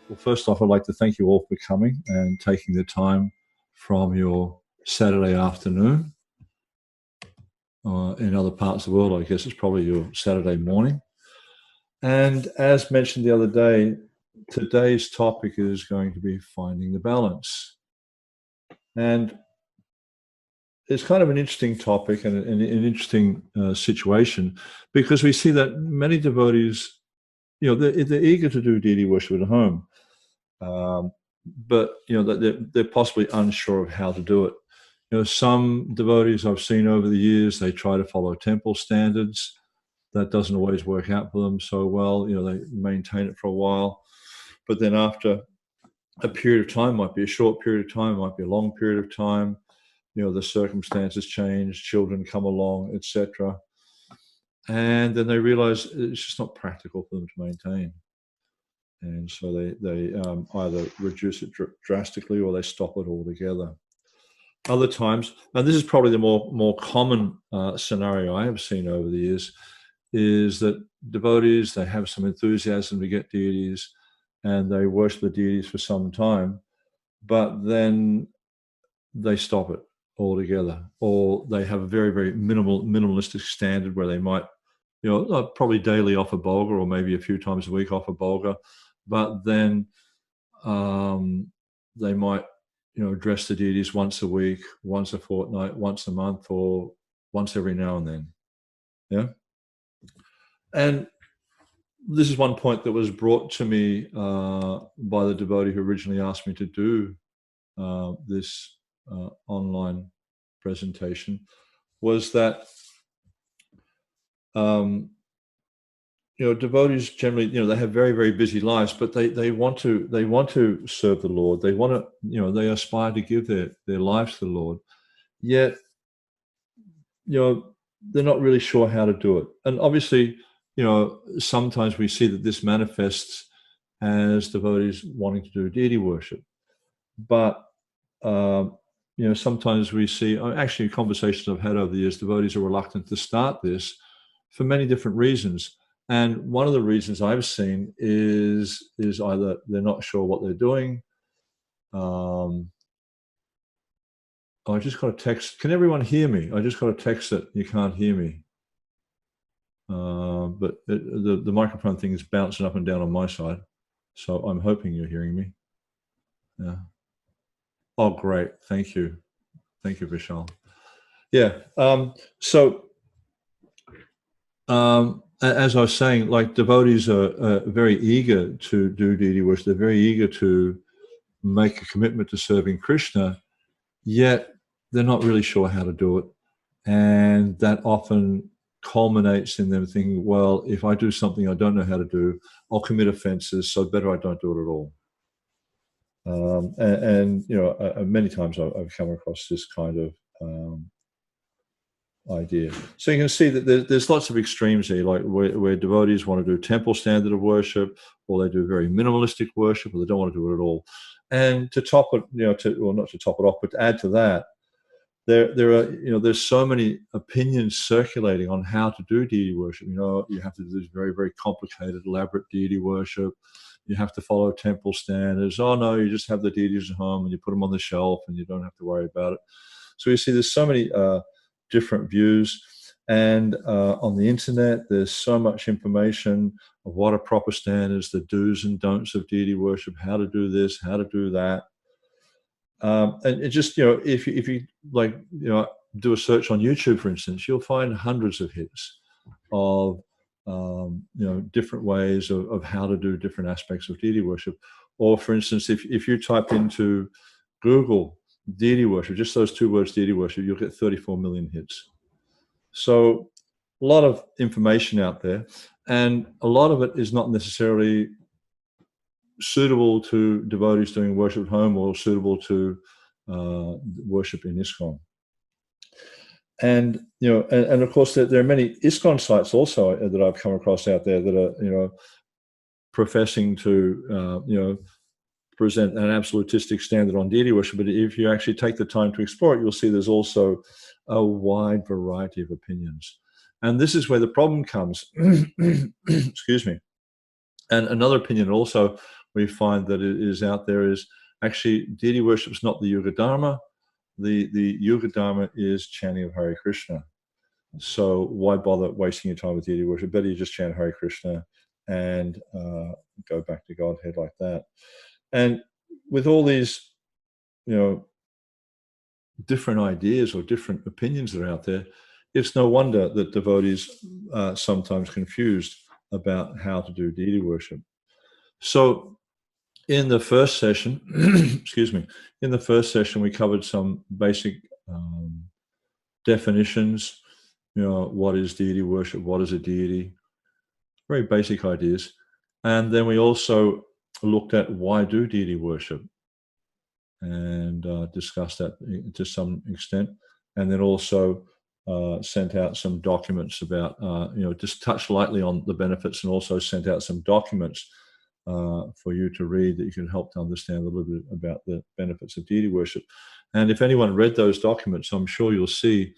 Well, first off, I'd like to thank you all for coming and taking the time from your Saturday afternoon. In other parts of the world, I guess it's probably your Saturday morning. And as mentioned the other day, today's topic is going to be finding the balance. And it's kind of an interesting topic and an interesting situation, because we see that many devotees, they're eager to do deity worship at home. But they're possibly unsure of how to do it. Some devotees I've seen over the years, they try to follow temple standards. That doesn't always work out for them so well. They maintain it for a while, but then after a period of time, might be a short period of time, might be a long period of time, the circumstances change, children come along, etc. And then they realize it's just not practical for them to maintain. And so they either reduce it drastically or they stop it altogether. Other times, and this is probably the more common scenario I have seen over the years, is that devotees, they have some enthusiasm to get deities and they worship the deities for some time, but then they stop it altogether, or they have a very, very minimalistic standard where they might, probably daily offer Bolga, or maybe a few times a week offer Bolga, but then they might, address the deities once a week, once a fortnight, once a month, or once every now and then. Yeah. And this is one point that was brought to me by the devotee who originally asked me to do this online presentation, was that devotees generally, they have very, very busy lives, but they want to serve the Lord. They want to, they aspire to give their lives to the Lord. Yet, they're not really sure how to do it. And obviously, sometimes we see that this manifests as devotees wanting to do deity worship. But, sometimes we see, actually conversations I've had over the years, devotees are reluctant to start this for many different reasons. And one of the reasons I've seen is either they're not sure what they're doing. I just got a text. Can everyone hear me? I just got a text that you can't hear me. But the microphone thing is bouncing up and down on my side. So I'm hoping you're hearing me. Yeah. Oh, great. Thank you. Thank you, Vishal. Yeah. As I was saying, like, devotees are very eager to do deity worship. They're very eager to make a commitment to serving Krishna, yet they're not really sure how to do it. And that often culminates in them thinking, well, if I do something I don't know how to do, I'll commit offenses, so better I don't do it at all. Many times I've come across this kind of idea. So you can see that there's lots of extremes here, like where devotees want to do temple standard of worship, or they do very minimalistic worship, or they don't want to do it at all. And to top it, not to top it off, but to add to that, there's so many opinions circulating on how to do deity worship. You have to do this very, very complicated, elaborate deity worship. You have to follow temple standards. Oh no, you just have the deities at home and you put them on the shelf and you don't have to worry about it. So you see there's so many different views, and on the internet there's so much information of what are proper standards, the do's and don'ts of deity worship, how to do this, how to do that. And it just, if you do a search on YouTube, for instance, you'll find hundreds of hits of different ways of how to do different aspects of deity worship. Or for instance, if you type into Google deity worship, just those two words, deity worship, you'll get 34 million hits. So a lot of information out there, and a lot of it is not necessarily suitable to devotees doing worship at home, or suitable to worship in ISKCON. And and of course there are many ISKCON sites also that I've come across out there that are professing to present an absolutistic standard on deity worship. But if you actually take the time to explore it, you'll see there's also a wide variety of opinions. And this is where the problem comes. Excuse me. And another opinion also we find that it is out there is actually deity worship is not the Yuga Dharma. The Yuga Dharma is chanting of Hare Krishna. So why bother wasting your time with deity worship? Better you just chant Hare Krishna and go back to Godhead like that. And with all these, different ideas or different opinions that are out there, it's no wonder that devotees are sometimes confused about how to do deity worship. So in the first session, excuse me, in the first session, we covered some basic definitions. What is deity worship? What is a deity? Very basic ideas. And then we also looked at why do deity worship and discussed that to some extent. And then also sent out some documents about, just touched lightly on the benefits, and also sent out some documents for you to read that you can help to understand a little bit about the benefits of deity worship. And if anyone read those documents, I'm sure you'll see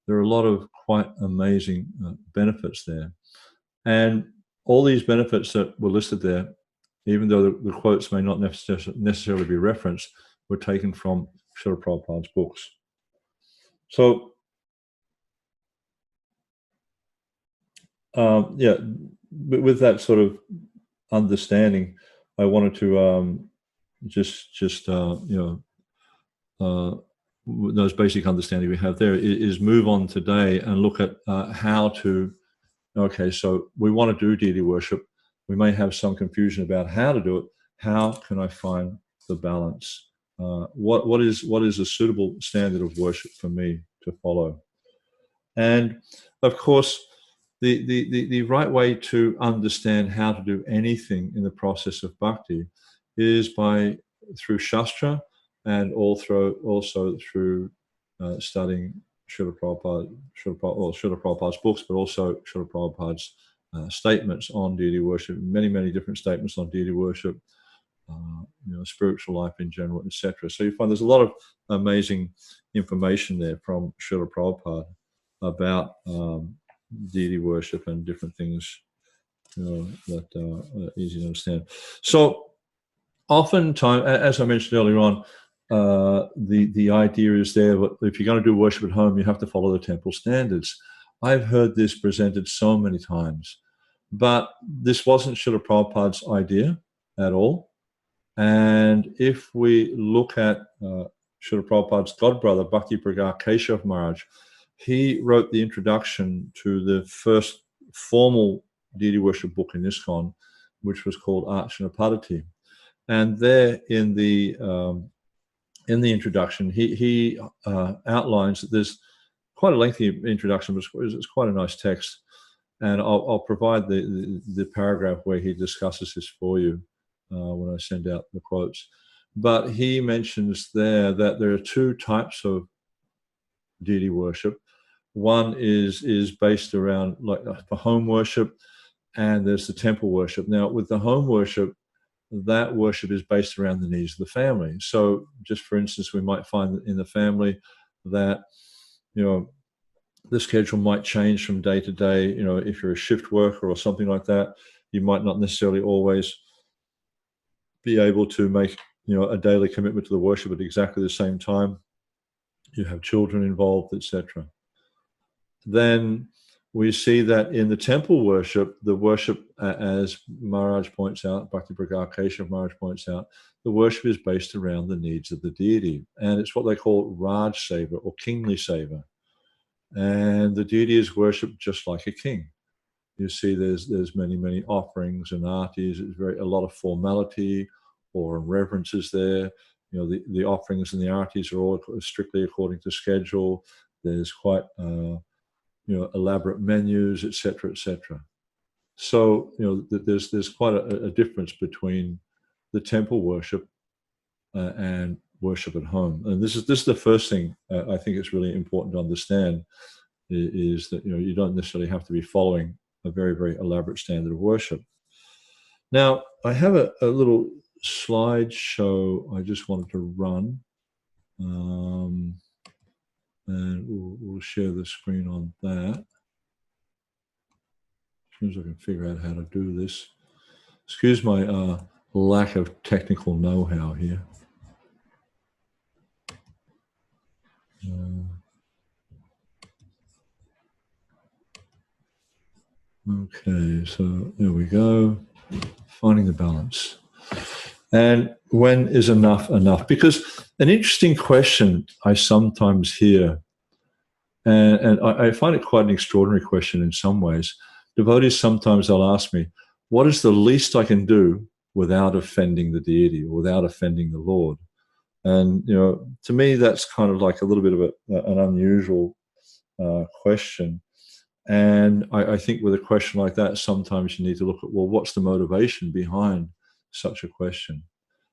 there are a lot of quite amazing benefits there. And all these benefits that were listed there, even though the quotes may not necessarily be referenced, were taken from Srila Prabhupada's books. So, with that sort of understanding, I wanted to those basic understanding we have there is move on today and look at how to. Okay, so we want to do deity worship. We may have some confusion about how to do it. How can I find the balance? What is a suitable standard of worship for me to follow? And of course, the right way to understand how to do anything in the process of bhakti is through Shastra and also through studying Srila Prabhupada's books, but also Srila Prabhupada's statements on deity worship, many different statements on deity worship, spiritual life in general, etc. So you find there's a lot of amazing information there from Srila Prabhupada about deity worship and different things that are easy to understand. So oftentimes, as I mentioned earlier on, the idea is there, if you're going to do worship at home, you have to follow the temple standards. I've heard this presented so many times, but this wasn't Srila Prabhupada's idea at all. And if we look at Srila Prabhupada's godbrother, Bhakti Pragar Keshav Maharaj, he wrote the introduction to the first formal deity worship book in ISKCON, which was called Archana Padati. And there in the introduction, he outlines that there's quite a lengthy introduction, but it's quite a nice text. And I'll provide the paragraph where he discusses this for you when I send out the quotes. But he mentions there that there are two types of deity worship. One is based around like for home worship, and there's the temple worship. Now, with the home worship, that worship is based around the needs of the family. So just for instance, we might find in the family that, the schedule might change from day to day. If you're a shift worker or something like that, you might not necessarily always be able to make, a daily commitment to the worship at exactly the same time. You have children involved, etc. Then we see that in the temple worship, the worship, as Maharaj points out, Bhakti Pragar Keshav Maharaj points out, the worship is based around the needs of the deity. And it's what they call Raj Seva or kingly Seva. And the deity is worshipped just like a king. You see there's many offerings and artis. It's a lot of formality or reverences there. The offerings and the artis are all strictly according to schedule. There's quite elaborate menus, etc., etc. So there's quite a difference between the temple worship and worship at home. And this is the first thing I think it's really important to understand is that you don't necessarily have to be following a very elaborate standard of worship. Now I have a little slideshow I just wanted to run. And we'll share the screen on that. As soon as I can figure out how to do this. Excuse my lack of technical know-how here. Okay, so there we go. Finding the balance. And when is enough enough? Because an interesting question I sometimes hear, and I find it quite an extraordinary question in some ways. Devotees sometimes they'll ask me, what is the least I can do without offending the deity or without offending the Lord? And, to me, that's kind of like a little bit of an unusual question. And I think with a question like that, sometimes you need to look at, well, what's the motivation behind such a question?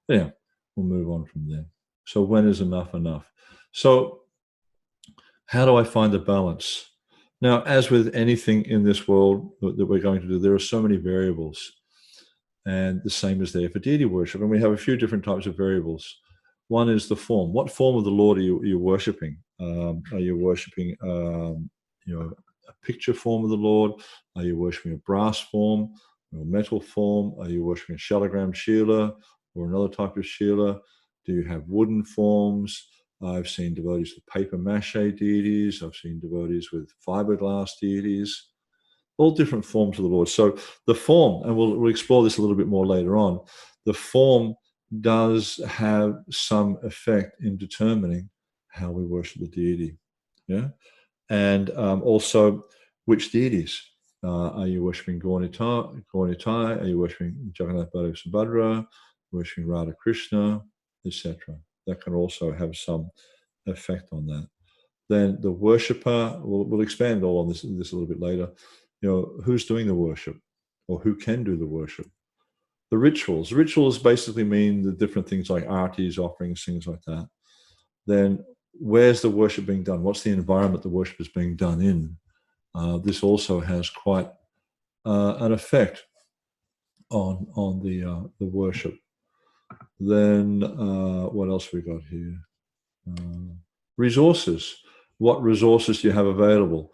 Yeah, we'll move on from there. So when is enough enough? So how do I find the balance? Now, as with anything in this world that we're going to do, there are so many variables. And the same is there for deity worship. And we have a few different types of variables. One is the form. What form of the Lord are you worshipping? Are you worshipping, a picture form of the Lord? Are you worshipping a brass form or a metal form? Are you worshipping a shalagram shila or another type of shila? Do you have wooden forms? I've seen devotees with paper mache deities. I've seen devotees with fiberglass deities. All different forms of the Lord. So the form, and we'll explore this a little bit more later on, the form does have some effect in determining how we worship the deity. Yeah. And also, which deities? Are you worshipping Gaurnitai? Are you worshipping Jagannath Baladev Subhadra? Worshipping Radha Krishna, etc.? That can also have some effect on that. Then the worshipper, we'll expand all on this a little bit later. Who's doing the worship, or who can do the worship? The rituals. Rituals basically mean the different things like artis, offerings, things like that. Then where's the worship being done? What's the environment the worship is being done in? This also has quite an effect on the worship. Then what else we got here? Resources. What resources do you have available?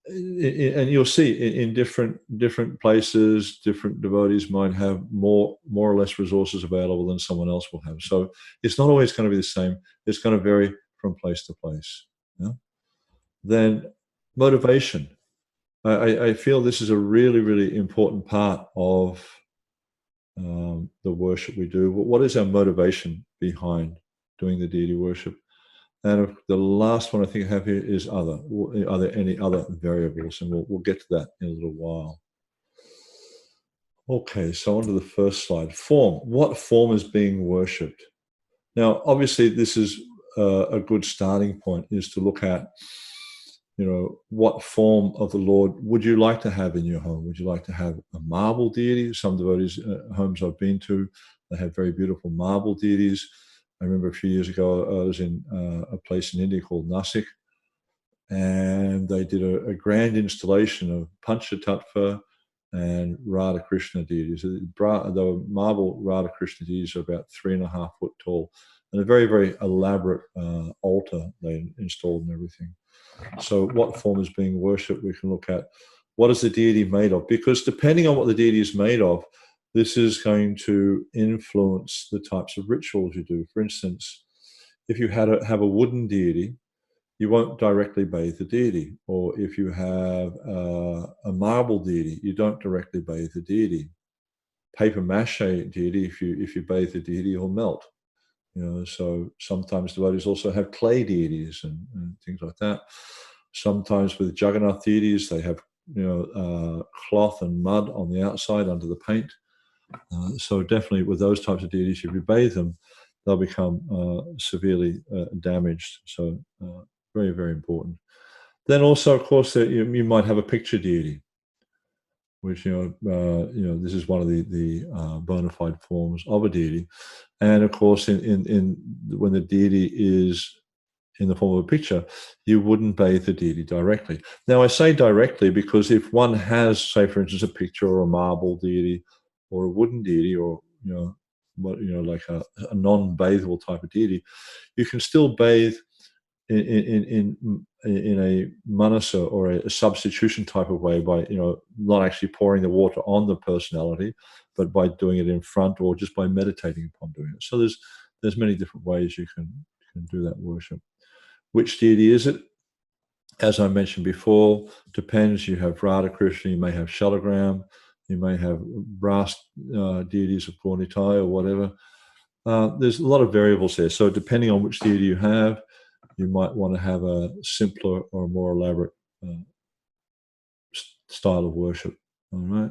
And you'll see in different places, different devotees might have more or less resources available than someone else will have. So it's not always going to be the same. It's going to vary from place to place. Yeah? Then motivation. I feel this is a really, really important part of the worship we do. What is our motivation behind doing the deity worship? And the last one I think I have here is other. Are there any other variables? And we'll get to that in a little while. Okay, so on to the first slide. Form. What form is being worshipped? Now, obviously, this is a good starting point, is to look at, what form of the Lord would you like to have in your home? Would you like to have a marble deity? Some devotees' homes I've been to, they have very beautiful marble deities. I remember a few years ago, I was in a place in India called Nasik, and they did a grand installation of Panchatattva and Radha Krishna deities. The marble Radha Krishna deities are about 3.5 foot tall, and a very, very elaborate altar they installed and everything. So what form is being worshipped? We can look at what is the deity made of, because depending on what the deity is made of, this is going to influence the types of rituals you do. For instance, if you have a wooden deity, you won't directly bathe the deity. Or if you have a marble deity, you don't directly bathe the deity. Paper mache deity, if you bathe the deity, you'll melt. So sometimes devotees also have clay deities and things like that. Sometimes with Jagannath deities, they have cloth and mud on the outside under the paint. So definitely with those types of deities, if you bathe them, they'll become severely damaged. So very, very important. Then also, of course, you might have a picture deity, which this is one of the bona fide forms of a deity. And of course, in when the deity is in the form of a picture, you wouldn't bathe the deity directly. Now, I say directly because if one has, say, for instance, a picture or a marble deity or a wooden deity, or like a non-bathable type of deity, you can still bathe in a manasa or a substitution type of way, by not actually pouring the water on the personality, but by doing it in front, or just by meditating upon doing it. So there's many different ways you can do that worship. Which deity is it? As I mentioned before, depends. You have Radha Krishna, you may have Shalagram, you may have brass deities of Gaunitai or whatever. There's a lot of variables there. So depending on which deity you have, you might want to have a simpler or more elaborate style of worship. All right.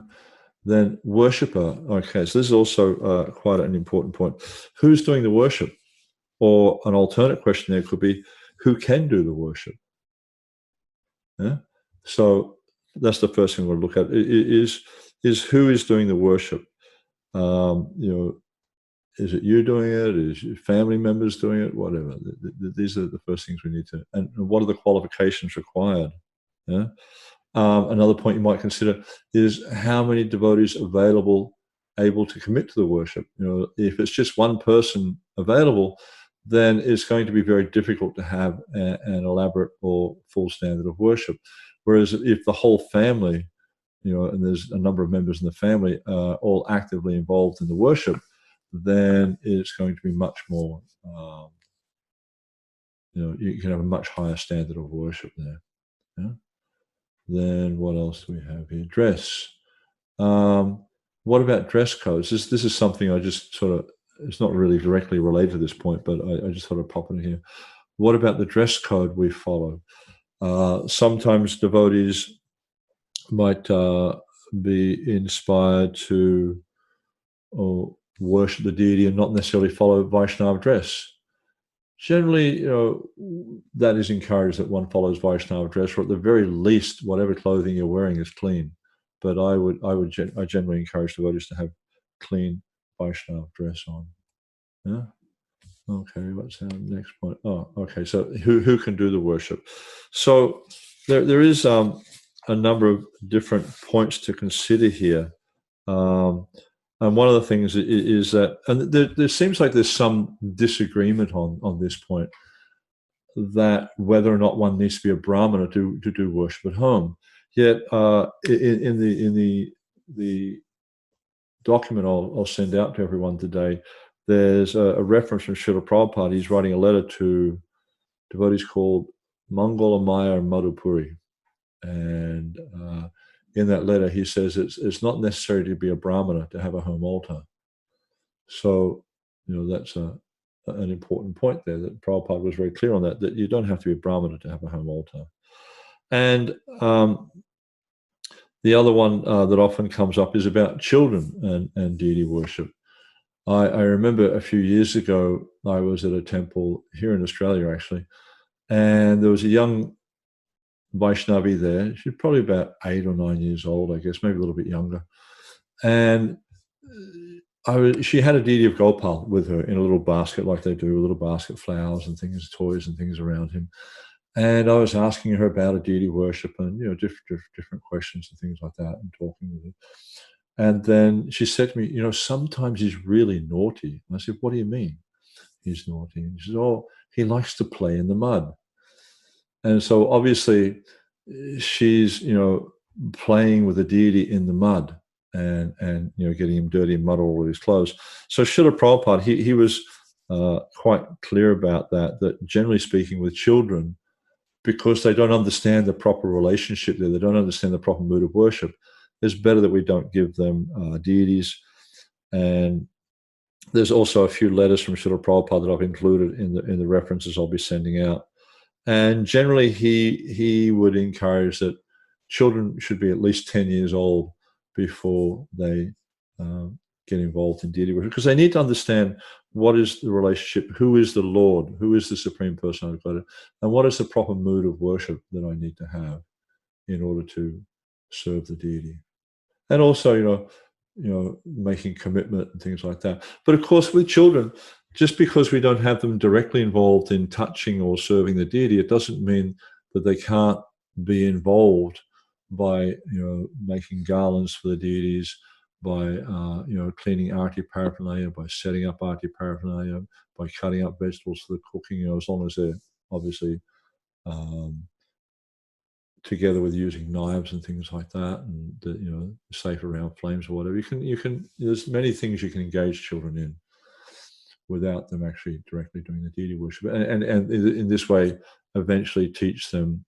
Then worshipper. Okay, so this is also quite an important point. Who's doing the worship? Or an alternate question there could be, who can do the worship? Yeah. So that's the first thing we'll look at. Is who is doing the worship? Is it you doing it? Is your family members doing it? Whatever. These are the first things we need to. And what are the qualifications required? Yeah. Another point you might consider is how many devotees available, able to commit to the worship. If it's just one person available, then it's going to be very difficult to have an elaborate or full standard of worship. Whereas if the whole family, and there's a number of members in the family all actively involved in the worship, then it's going to be much more, you can have a much higher standard of worship there. Yeah? Then what else do we have here? Dress. What about dress codes? This is something I just sort of, it's not really directly related to this point, but I just sort of pop in here. What about the dress code we follow? Sometimes devotees might be inspired to worship the deity and not necessarily follow Vaishnava dress. Generally, that is encouraged that one follows Vaishnava dress, or at the very least, whatever clothing you're wearing is clean. But I generally encourage devotees to have clean Vaishnava dress on. Yeah. Okay. What's our next point? Oh, okay. So who can do the worship? So there is a number of different points to consider here. And one of the things is that, and there seems like there's some disagreement on this point, that whether or not one needs to be a Brahmana to do worship at home. Yet in the document I'll send out to everyone today, there's a reference from Srila Prabhupada. He's writing a letter to devotees called Mangalamaya and Madhupuri. And in that letter, he says it's not necessary to be a Brahmana to have a home altar. So, that's an important point there, that Prabhupada was very clear on that you don't have to be a Brahmana to have a home altar. And the other one that often comes up is about children and deity worship. I remember a few years ago, I was at a temple here in Australia, actually, and there was a young Vaishnavi there. She's probably about 8 or 9 years old, I guess, maybe a little bit younger. And she had a deity of Gopal with her in a little basket, like they do, a little basket, flowers and things, toys and things around him. And I was asking her about a deity worship and, different questions and things like that, and talking with her. And then she said to me, sometimes he's really naughty. And I said, what do you mean he's naughty? And she said, oh, he likes to play in the mud. And so obviously she's, playing with the deity in the mud and getting him dirty and mud all over his clothes. So Srila Prabhupada, he was quite clear about that generally speaking with children, because they don't understand the proper relationship there, they don't understand the proper mood of worship, it's better that we don't give them deities. And there's also a few letters from Srila Prabhupada that I've included in the references I'll be sending out. And generally, he would encourage that children should be at least 10 years old before they get involved in deity worship, because they need to understand what is the relationship, who is the Lord, who is the Supreme Personality of Godhead, and what is the proper mood of worship that I need to have in order to serve the deity. And also, making commitment and things like that. But of course, with children, just because we don't have them directly involved in touching or serving the deity, it doesn't mean that they can't be involved by, making garlands for the deities, by, cleaning arti paraphernalia, by setting up arti paraphernalia, by cutting up vegetables for the cooking, as long as they're obviously together with using knives and things like that, and safe around flames or whatever. There's many things you can engage children in without them actually directly doing the deity worship, and in this way eventually teach them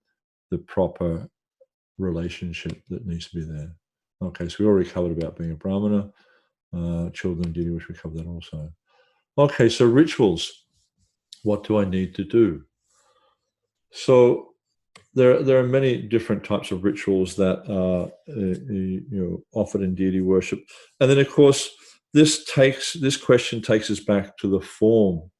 the proper relationship that needs to be there. Okay, so we already covered about being a brahmana, children deity worship, we covered that also. Okay, so rituals. What do I need to do? So there are many different types of rituals that are offered in deity worship, and then of course this question takes us back to the form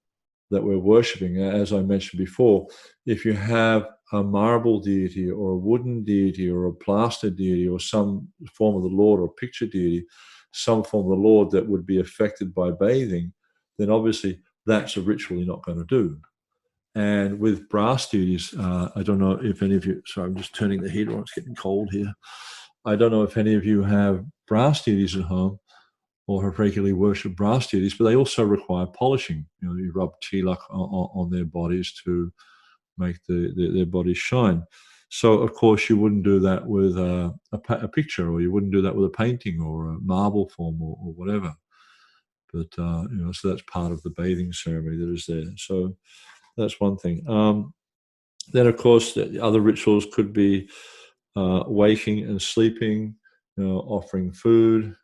that we're worshipping. As I mentioned before, if you have a marble deity or a wooden deity or a plaster deity or some form of the Lord or picture deity, some form of the Lord that would be affected by bathing, then obviously that's a ritual you're not going to do. And with brass deities, I don't know if any of you, sorry, I'm just turning the heater on, it's getting cold here. I don't know if any of you have brass deities at home or have regularly worshipped brass deities, but they also require polishing. You rub tilak on their bodies to make their bodies shine. So, of course, you wouldn't do that with a picture, or you wouldn't do that with a painting or a marble form or whatever. But, so that's part of the bathing ceremony that is there. So that's one thing. Then, of course, the other rituals could be waking and sleeping, offering food,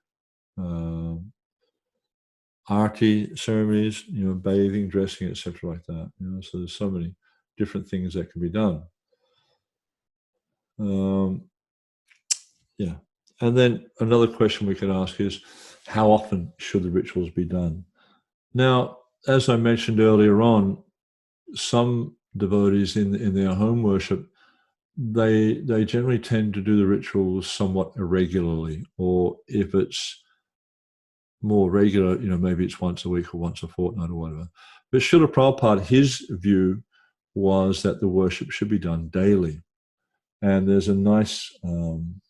arti ceremonies, bathing, dressing, etc., like that. So there's so many different things that can be done. Yeah. And then another question we can ask is, how often should the rituals be done? Now, as I mentioned earlier on, some devotees in their home worship, they generally tend to do the rituals somewhat irregularly, or if it's more regular, maybe it's once a week or once a fortnight or whatever. But Srila Prabhupada, his view was that the worship should be done daily. And there's a nice, I'm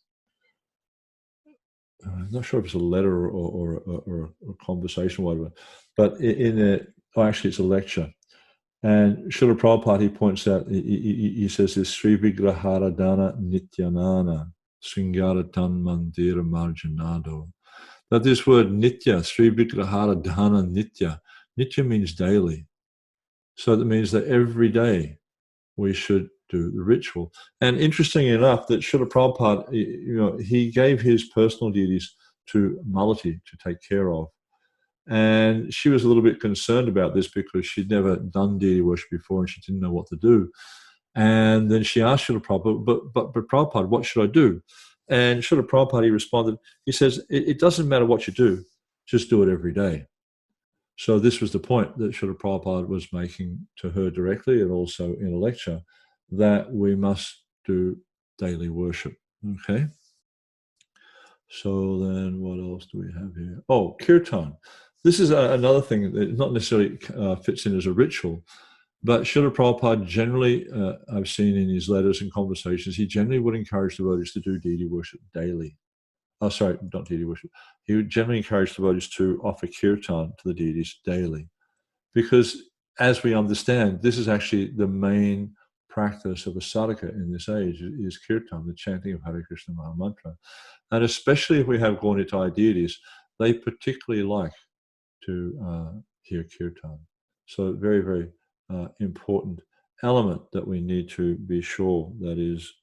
not sure if it's a letter or a conversation or whatever, but actually it's a lecture. And Srila Prabhupada, he points out, he says this, Sri Vigraharadana Nityanana Sringara Tan Mandira Marjanado. That this word nitya, Sri Vigraharadana nitya means daily. So that means that every day we should do the ritual. And interestingly enough, that Srila Prabhupada, he gave his personal deities to Malati to take care of. And she was a little bit concerned about this because she'd never done deity worship before and she didn't know what to do. And then she asked Srila Prabhupada, but Prabhupada, what should I do? And Srila Prabhupada, he responded, he says, it doesn't matter what you do, just do it every day. So this was the point that Srila Prabhupada was making to her directly and also in a lecture, that we must do daily worship. Okay. So then what else do we have here? Oh, kirtan. This is another thing that not necessarily fits in as a ritual, but Srila Prabhupada generally, I've seen in his letters and conversations, he generally would encourage devotees to do deity worship daily. Oh, sorry, not deity worship. He would generally encourage devotees to offer kirtan to the deities daily. Because as we understand, this is actually the main practice of a sadhaka in this age, is kirtan, the chanting of Hare Krishna Mahamantra. And especially if we have Gaunitai deities, they particularly like to hear kirtan. So very, very important element that we need to be sure that is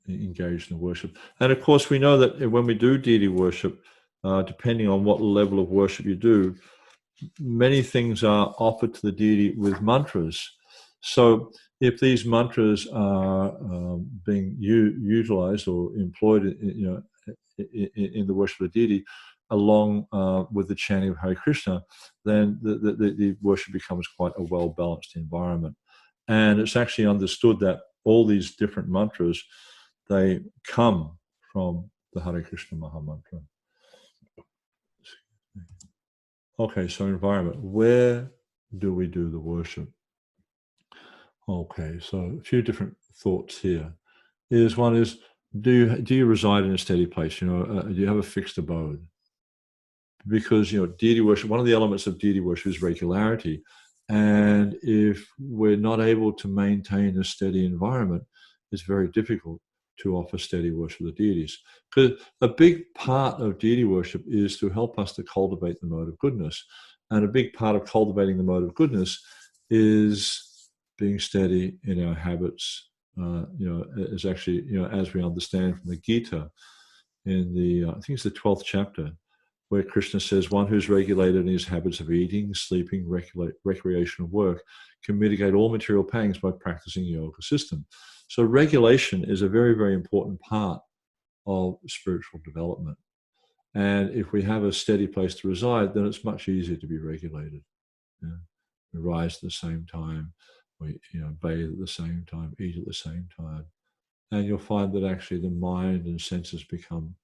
engaged in worship. And of course, we know that when we do deity worship, depending on what level of worship you do, many things are offered to the deity with mantras. So if these mantras are being utilized or employed, in the worship of the deity, along with the chanting of Hare Krishna, then the worship becomes quite a well-balanced environment. And it's actually understood that all these different mantras, they come from the Hare Krishna Mahamantra. Okay, so environment. Where do we do the worship? Okay, so a few different thoughts here. One is, do you reside in a steady place? Do you have a fixed abode? Because deity worship, one of the elements of deity worship is regularity, And if we're not able to maintain a steady environment, it's very difficult to offer steady worship of the deities. Because a big part of deity worship is to help us to cultivate the mode of goodness. And a big part of cultivating the mode of goodness is being steady in our habits. Is actually, as we understand from the Gita in the, I think it's the 12th chapter, where Krishna says, one who's regulated in his habits of eating, sleeping, recreational work can mitigate all material pangs by practicing yoga system. So regulation is a very, very important part of spiritual development. And if we have a steady place to reside, then it's much easier to be regulated. We rise at the same time, we bathe at the same time, eat at the same time. And you'll find that actually the mind and senses become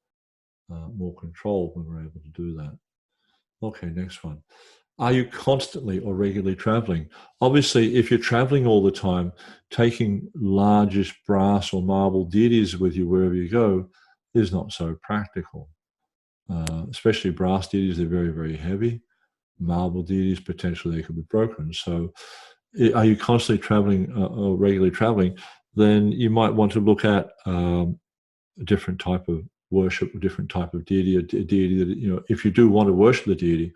more controlled when we're able to do that. Okay, next one. Are you constantly or regularly traveling? Obviously, if you're traveling all the time, taking largish brass or marble deities with you wherever you go is not so practical. Especially brass deities, they're very, very heavy. Marble deities, potentially they could be broken. So are you constantly traveling or regularly traveling? Then you might want to look at a different type of worship, a different type of deity, a deity that, if you do want to worship the deity,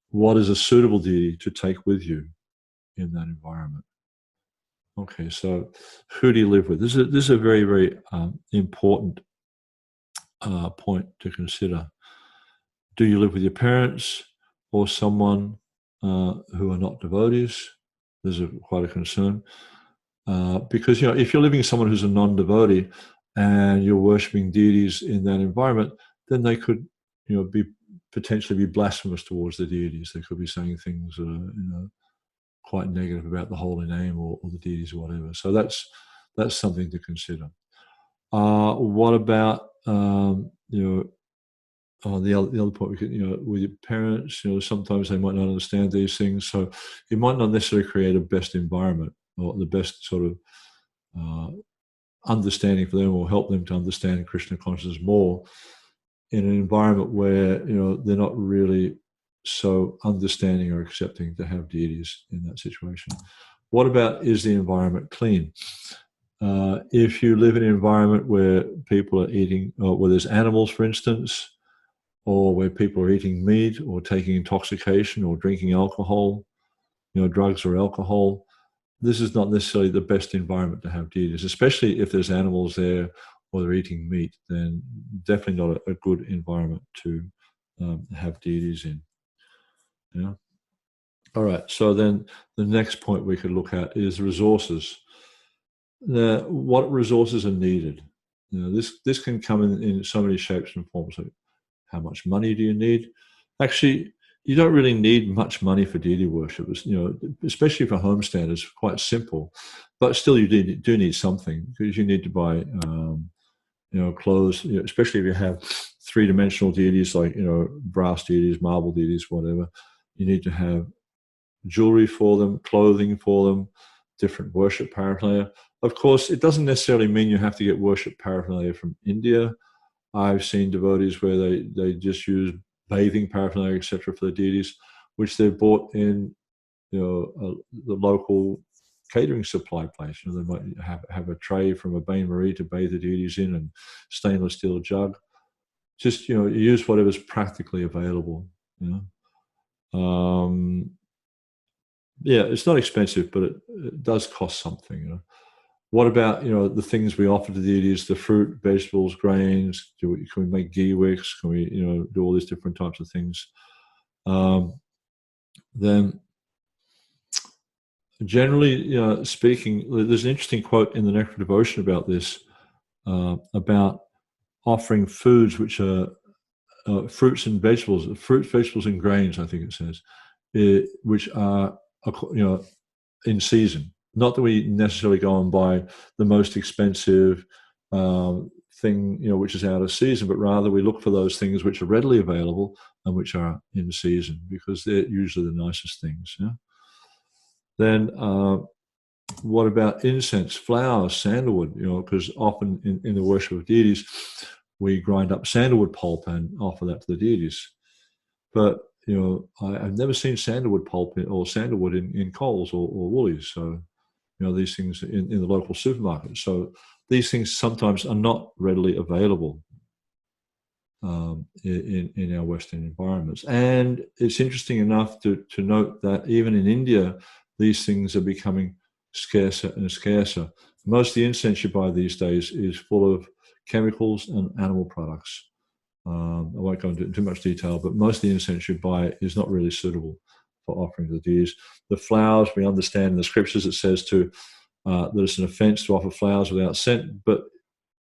what is a suitable deity to take with you in that environment? Okay, so who do you live with? This is a very, very important point to consider. Do you live with your parents or someone who are not devotees? There's quite a concern. Because, if you're living with someone who's a non-devotee and you're worshipping deities in that environment, then they could, potentially be blasphemous towards the deities. They could be saying things, quite negative about the holy name or the deities or whatever. So that's something to consider. What about, the other point, we could, with your parents, sometimes they might not understand these things. So you might not necessarily create a best environment or the best sort of understanding for them or help them to understand Krishna consciousness more in an environment where, they're not really so understanding or accepting to have deities in that situation. What about, is the environment clean? If you live in an environment where people are eating, or where there's animals, for instance, or where people are eating meat or taking intoxication or drinking alcohol, drugs or alcohol, this is not necessarily the best environment to have deities, especially if there's animals there or they're eating meat, then definitely not a good environment to have deities in. All right, so then the next point we could look at is resources. What resources are needed? This can come in so many shapes and forms. Like, how much money do you need? Actually, you don't really need much money for deity worship. Especially for homestanders, quite simple. But still, you do need something, because you need to buy, clothes. Especially if you have three-dimensional deities like brass deities, marble deities, whatever. You need to have jewelry for them, clothing for them, different worship paraphernalia. Of course, it doesn't necessarily mean you have to get worship paraphernalia from India. I've seen devotees where they just use bathing paraphernalia, etc., for the deities, which they've bought in, the local catering supply place. They might have a tray from a bain-marie to bathe the deities in, and stainless steel jug. Just you use whatever's practically available. It's not expensive, but it does cost something. What about the things we offer to the deities? The fruit, vegetables, grains. Can we make ghee wicks? Can we do all these different types of things? Then, generally speaking, there's an interesting quote in the Nectar Devotion about this, about offering foods which are fruits and vegetables, vegetables and grains. I think it says, which are in season. Not that we necessarily go and buy the most expensive thing, which is out of season, but rather we look for those things which are readily available and which are in season, because they're usually the nicest things. Then what about incense, flowers, sandalwood? Because often in the worship of deities, we grind up sandalwood pulp and offer that to the deities. But I've never seen sandalwood pulp or sandalwood in Coles or Woolies. So, these things in the local supermarket. So these things sometimes are not readily available in our Western environments. And it's interesting enough to note that even in India, these things are becoming scarcer and scarcer. Most of the incense you buy these days is full of chemicals and animal products. I won't go into too much detail, but most of the incense you buy is not really suitable for offering to the deities. The flowers, we understand in the scriptures it says that it's an offense to offer flowers without scent. But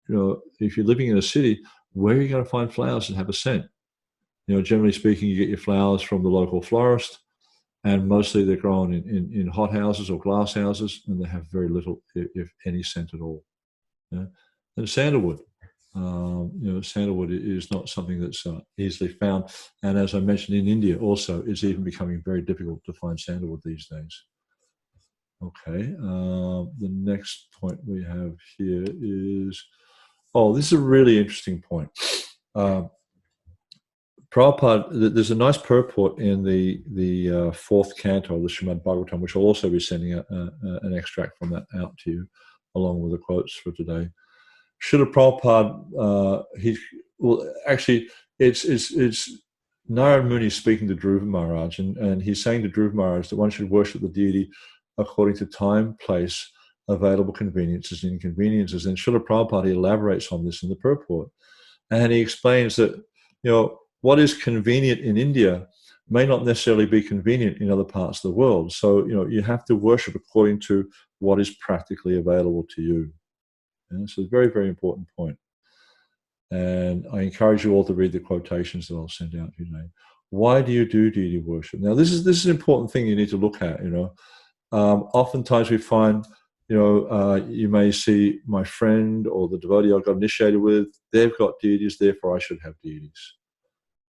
if you're living in a city, where are you going to find flowers that have a scent? Generally speaking, you get your flowers from the local florist, and mostly they're grown in hot houses or glass houses, and they have very little, if any, scent at all. And sandalwood. Sandalwood is not something that's easily found. And as I mentioned, in India also, it's even becoming very difficult to find sandalwood these days. Okay, the next point we have here is, this is a really interesting point. Prabhupada, there's a nice purport in the fourth canto of the Srimad Bhagavatam, which I'll also be sending an extract from that out to you, along with the quotes for today. Srila Prabhupada, it's Narad Muni speaking to Dhruva Maharaj, and he's saying to Dhruva Maharaj that one should worship the deity according to time, place, available conveniences and inconveniences. And Srila Prabhupada elaborates on this in the purport. And he explains that, what is convenient in India may not necessarily be convenient in other parts of the world. So, you have to worship according to what is practically available to you. So a very, very important point. And I encourage you all to read the quotations that I'll send out to you today. Why do you do deity worship? Now, this is an important thing you need to look at. Oftentimes we find, you may see my friend or the devotee I got initiated with, they've got deities, therefore I should have deities.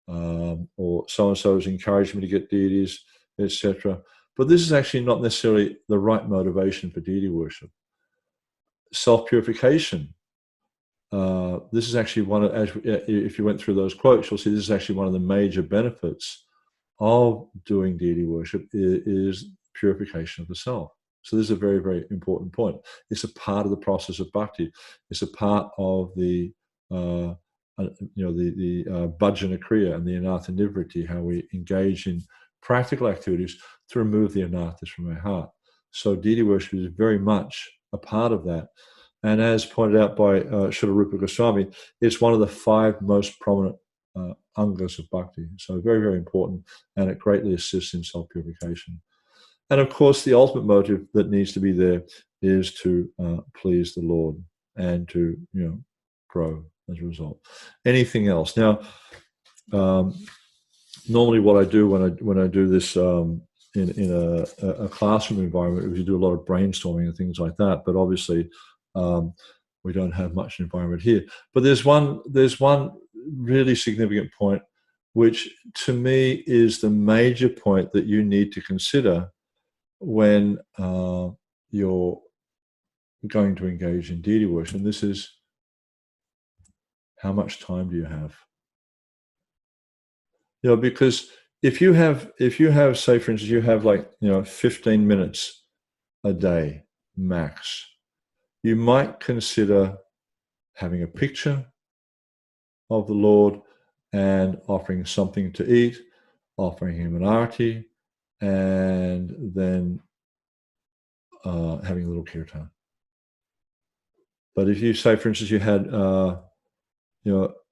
Or so-and-so has encouraged me to get deities, etc. But this is actually not necessarily the right motivation for deity worship. Self-purification. This is actually if you went through those quotes, you'll see this is actually one of the major benefits of doing deity worship is purification of the self. So this is a very, very important point. It's a part of the process of bhakti. It's a part of the bhajana kriya and the anartha nivritti, how we engage in practical activities to remove the anarthas from our heart. So deity worship is very much a part of that. And as pointed out by Srila Rupa Goswami, it's one of the 5 most prominent angas of bhakti. So very, very important, and it greatly assists in self-purification. And of course, the ultimate motive that needs to be there is to please the Lord and to grow as a result. Anything else? Now, normally what I do when I do this in a classroom environment, we do a lot of brainstorming and things like that. But obviously, we don't have much environment here. But there's one really significant point, which to me is the major point that you need to consider when you're going to engage in deity worship. And this is, how much time do you have? Because if you have, say, for instance, you have 15 minutes a day max, you might consider having a picture of the Lord and offering something to eat, offering him an arati, and then having a little kirtan. But if you say, for instance, you had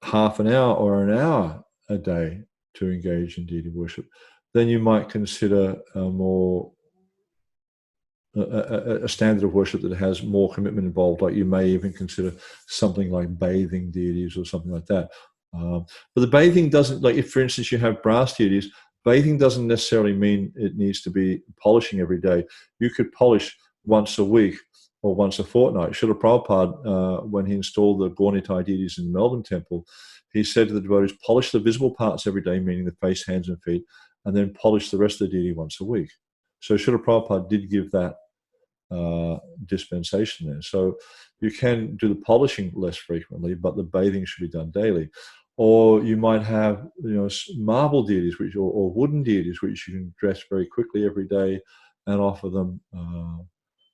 half an hour or an hour a day to engage in deity worship, then you might consider a standard of worship that has more commitment involved. Like you may even consider something like bathing deities or something like that. But the bathing doesn't, if for instance you have brass deities, bathing doesn't necessarily mean it needs to be polishing every day. You could polish once a week or once a fortnight. Srila Prabhupada, when he installed the Gaunitai deities in the Melbourne temple, he said to the devotees, polish the visible parts every day, meaning the face, hands and feet, and then polish the rest of the deity once a week. So Srila Prabhupada did give that dispensation there. So you can do the polishing less frequently, but the bathing should be done daily. or you might have marble deities, or wooden deities, which you can dress very quickly every day and offer them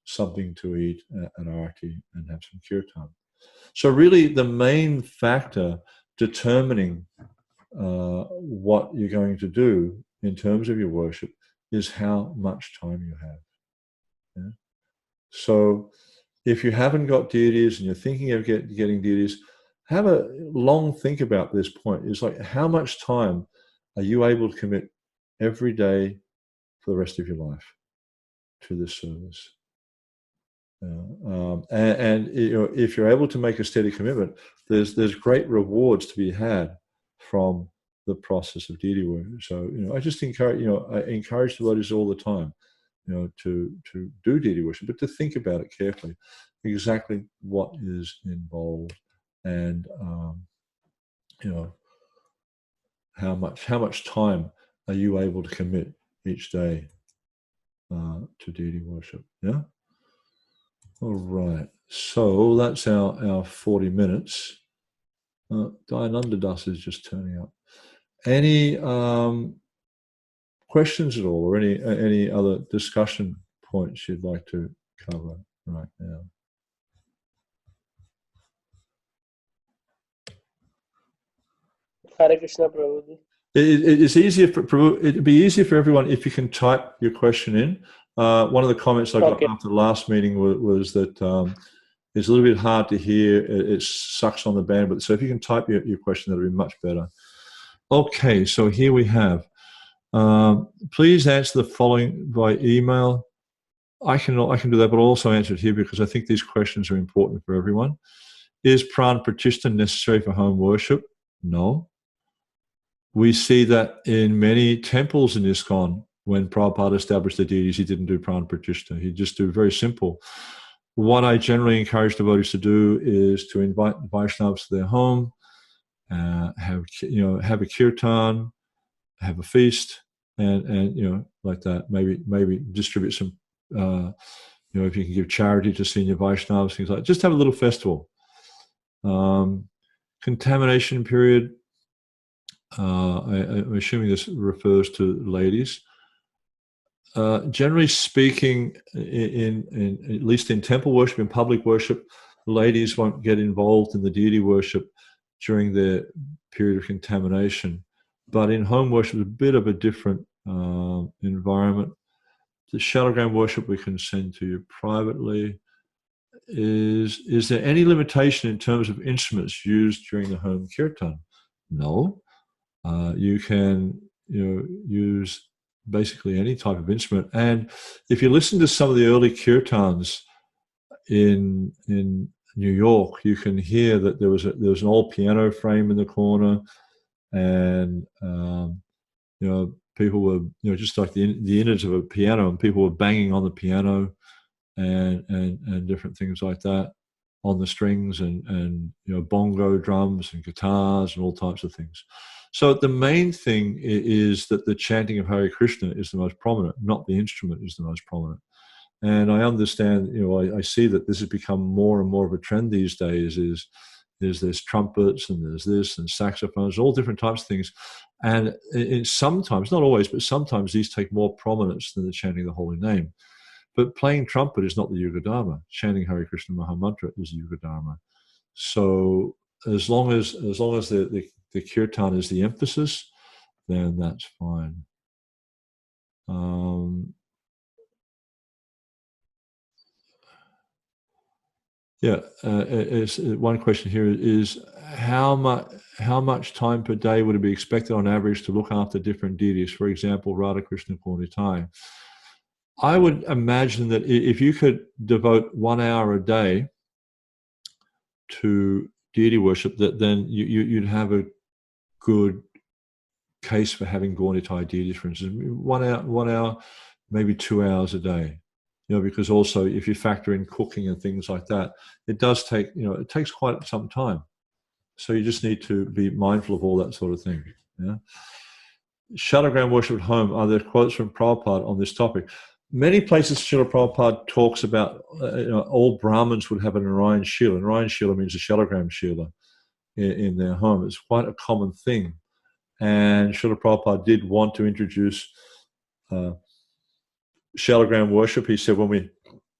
something to eat at Arti and have some kirtan. So really, the main factor determining what you're going to do in terms of your worship is how much time you have. Yeah? So if you haven't got deities and you're thinking of getting deities, have a long think about this point. It's like, how much time are you able to commit every day for the rest of your life to this service? And if you're able to make a steady commitment, there's great rewards to be had from the process of deity worship. So I just encourage devotees all the time, to do deity worship, but to think about it carefully, exactly what is involved, and how much time are you able to commit each day to deity worship? Yeah. All right. So that's our 40 minutes. Dayananda Das is just turning up. Any questions at all, or any other discussion points you'd like to cover right now? Hare Krishna, Prabhuji. It'd be easier for everyone if you can type your question in. One of the comments I got after the last meeting was that it's a little bit hard to hear. It sucks on the bandwidth. So if you can type your question, that'd be much better. Okay, so here we have. Please answer the following by email. I can do that, but I'll also answer it here because I think these questions are important for everyone. Is Pran Pratishtha necessary for home worship? No. We see that in many temples in ISKCON, when Prabhupada established the deities, he didn't do Pran Pratishtha. He'd just do very simple. What I generally encourage devotees to do is to invite Vaishnavas to their home, have a kirtan, have a feast, and like that. Maybe distribute some. If you can give charity to senior Vaishnavas, things like that. Just have a little festival. Contamination period. I'm assuming this refers to ladies. Generally speaking, in at least in temple worship, in public worship, ladies won't get involved in the deity worship during their period of contamination. But in home worship, it's a bit of a different environment. The shalagram worship we can send to you privately. Is there any limitation in terms of instruments used during the home kirtan? No. You can use basically any type of instrument. And if you listen to some of the early kirtans in New York, you can hear that there was an old piano frame in the corner, and people were just like the innards of a piano, and people were banging on the piano and different things like that on the strings, and bongo drums and guitars and all types of things. So the main thing is that the chanting of Hare Krishna is the most prominent, not the instrument is the most prominent. And I understand, I see that this has become more and more of a trend these days, is there's trumpets and there's this and saxophones, all different types of things. And sometimes, not always, but sometimes these take more prominence than the chanting of the holy name. But playing trumpet is not the Yuga Dharma. Chanting Hare Krishna Mahamantra is the Yuga Dharma. So as long as the kirtan is the emphasis, then that's fine. One question here is how much time per day would it be expected on average to look after different deities? For example, Radha Krishna Purnitai. I would imagine that if you could devote 1 hour a day to deity worship, that then you'd have a good case for having Gaunitai deities, for instance. 1 hour, maybe 2 hours a day. Because also if you factor in cooking and things like that, it does take, it takes quite some time. So you just need to be mindful of all that sort of thing. Yeah. Shalagram worship at home. Are there quotes from Prabhupada on this topic? Many places Srila Prabhupada talks about, all Brahmins would have an Narayan Shila. Narayan Shila means a Shalagram Shila. in their home. It's quite a common thing. And Srila Prabhupada did want to introduce shalagram worship. He said, when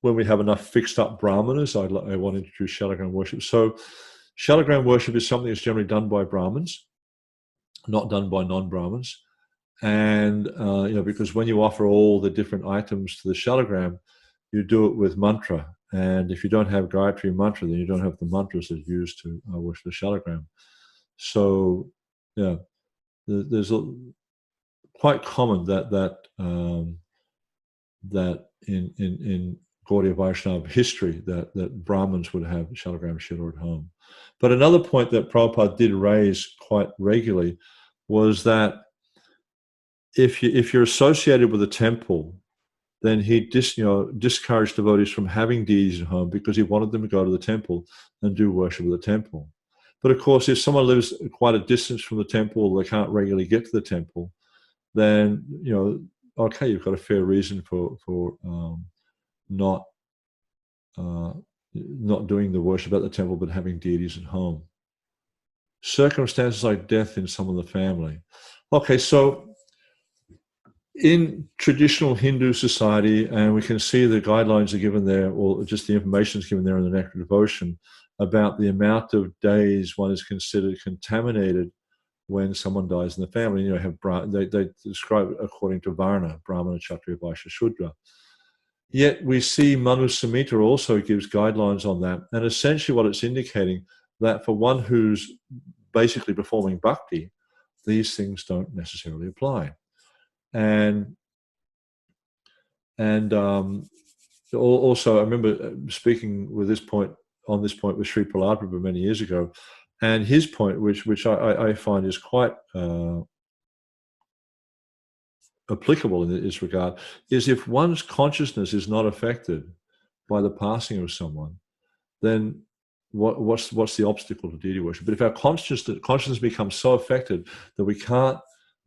we have enough fixed up brahmanas, I want to introduce shalagram worship. So shalagram worship is something that's generally done by Brahmins, not done by non-Brahmins. And because when you offer all the different items to the shalagram, you do it with mantra. And if you don't have Gayatri mantra, then you don't have the mantras that are used to worship the shalagram. So, yeah, there's quite common that in Gaudiya Vaishnava history that Brahmins would have shalagram shila at home. But another point that Prabhupada did raise quite regularly was that if you're associated with a temple, then he discouraged devotees from having deities at home because he wanted them to go to the temple and do worship at the temple. But of course, if someone lives quite a distance from the temple, they can't regularly get to the temple, then okay, you've got a fair reason for not doing the worship at the temple, but having deities at home. Circumstances like death in some of the family. Okay, so in traditional Hindu society, and we can see the guidelines are given there, or just the information is given there in the Nectar Devotion, about the amount of days one is considered contaminated when someone dies in the family. They describe it according to Varna, Brahmana, Kshatriya, Vaishya, Shudra. Yet we see Nrsimha also gives guidelines on that, and essentially what it's indicating that for one who's basically performing bhakti, these things don't necessarily apply. And also, I remember speaking with on this point with Sri Prahlad Prabhu many years ago, and his point, which I find is quite applicable in this regard, is if one's consciousness is not affected by the passing of someone, then what's the obstacle to deity worship? But if our consciousness becomes so affected that we can't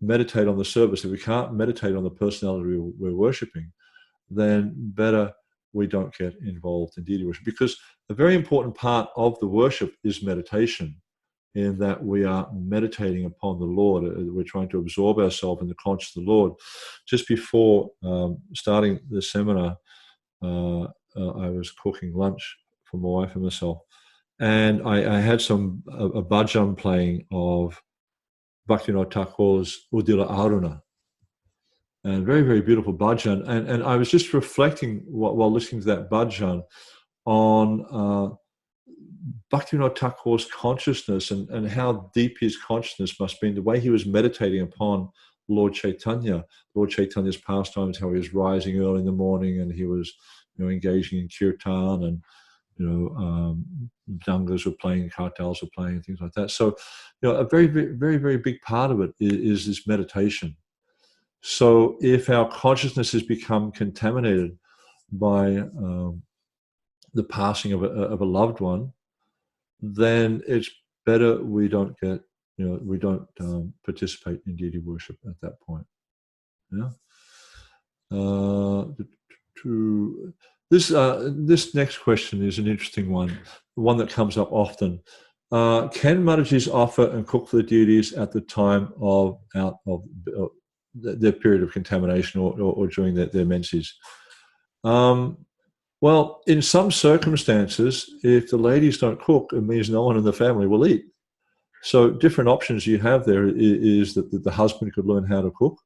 meditate on the service, that we can't meditate on the personality we're worshipping, then better we don't get involved in deity worship. Because a very important part of the worship is meditation, in that we are meditating upon the Lord. We're trying to absorb ourselves in the consciousness of the Lord. Just before starting the seminar, I was cooking lunch for my wife and myself, and I had a bhajan playing of Bhaktivinoda Thakur's Udila Aruna, and very, very beautiful bhajan. And I was just reflecting while listening to that bhajan on Bhaktivinoda Thakur's consciousness and how deep his consciousness must be, the way he was meditating upon Lord Chaitanya's pastimes, how he was rising early in the morning and he was engaging in kirtan, and dangas were playing, kartals were playing, and things like that. So a very, very, very, very big part of it is this meditation. So if our consciousness has become contaminated by the passing of a loved one, then it's better we don't participate in deity worship at that point. Yeah. This next question is an interesting one that comes up often. Can Maharajis offer and cook for the deities at the time of their period of contamination or during their menses? Well, in some circumstances, if the ladies don't cook, it means no one in the family will eat. So different options you have there is that the husband could learn how to cook.